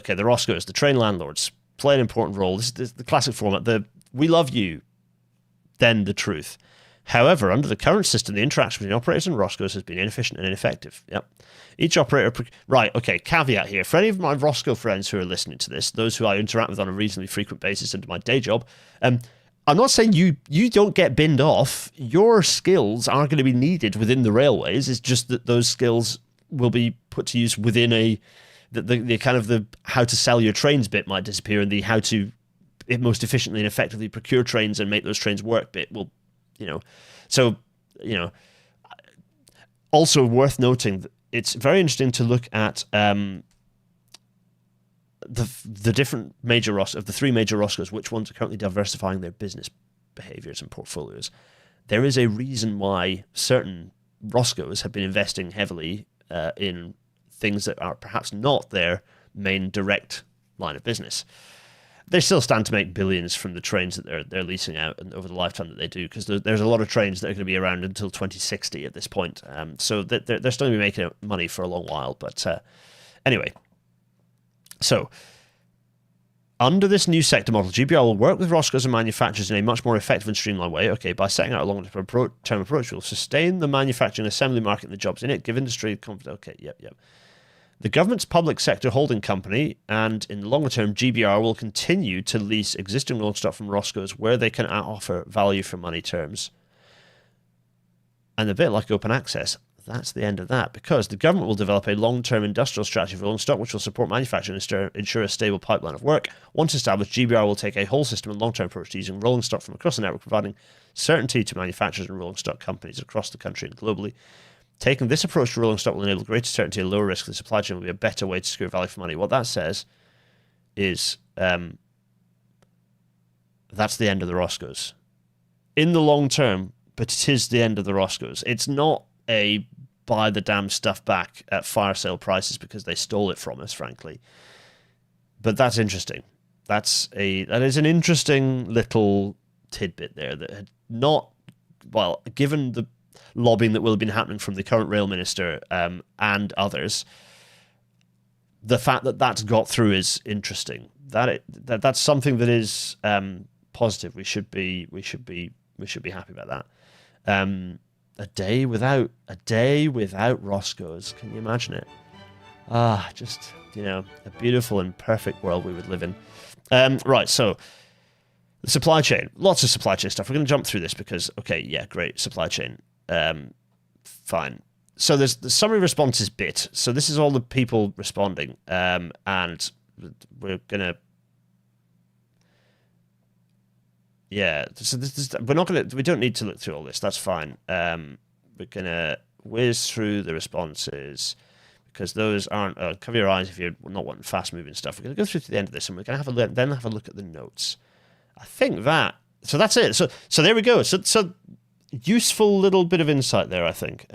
Okay, the Roscoes, the train landlords, play an important role. This is the classic format. We love you, then the truth. However, under the current system, the interaction between operators and Roscoes has been inefficient and ineffective. Yep. Each operator... Right, okay, caveat here. For any of my Roscoe friends who are listening to this, those who I interact with on a reasonably frequent basis into my day job, I'm not saying you don't get binned off. Your skills are going to be needed within the railways. It's just that those skills will be put to use within the kind of the how to sell your trains bit might disappear, and the how to most efficiently and effectively procure trains and make those trains work bit will... So, also worth noting that it's very interesting to look at the different major of the three major Roscoes, which ones are currently diversifying their business behaviors and portfolios. There is a reason why certain Roscoes have been investing heavily in things that are perhaps not their main direct line of business. They still stand to make billions from the trains that they're leasing out and over the lifetime that they do, because there's a lot of trains that are going to be around until 2060 at this point. So they're still going to be making money for a long while. But anyway, so under this new sector model, GBR will work with Roscoes and manufacturers in a much more effective and streamlined way. Okay, by setting out a long-term approach, we'll sustain the manufacturing assembly market and the jobs in it, give industry confidence. Okay, yep. The government's public sector holding company, and in the longer term, GBR will continue to lease existing rolling stock from Roscoes where they can offer value for money terms. And a bit like open access, that's the end of that, because the government will develop a long-term industrial strategy for rolling stock which will support manufacturing and ensure a stable pipeline of work. Once established, GBR will take a whole system and long-term approach to using rolling stock from across the network, providing certainty to manufacturers and rolling stock companies across the country and globally. Taking this approach to rolling stock will enable greater certainty and lower risk. The supply chain will be a better way to secure value for money. What that says is that's the end of the Roscoes. In the long term, but it is the end of the Roscoes. It's not a buy the damn stuff back at fire sale prices because they stole it from us, frankly. But that's interesting. That is an interesting little tidbit there that had not, well, given the lobbying that will have been happening from the current rail minister and others, the fact that that's got through is interesting. That's something that is positive. We should be happy about that. A day without Roscoes. Can you imagine it? Just a beautiful and perfect world we would live in. Right, so the supply chain, lots of supply chain stuff. We're going to jump through this because, okay, yeah, great, supply chain. Fine. So there's the summary responses bit. So this is all the people responding, and we're gonna, yeah. So we don't need to look through all this. That's fine. We're gonna whiz through the responses because those aren't. Cover your eyes if you're not wanting fast-moving stuff. We're gonna go through to the end of this, and we're gonna then have a look at the notes. I think that. So that's it. So there we go. So useful little bit of insight there, I think.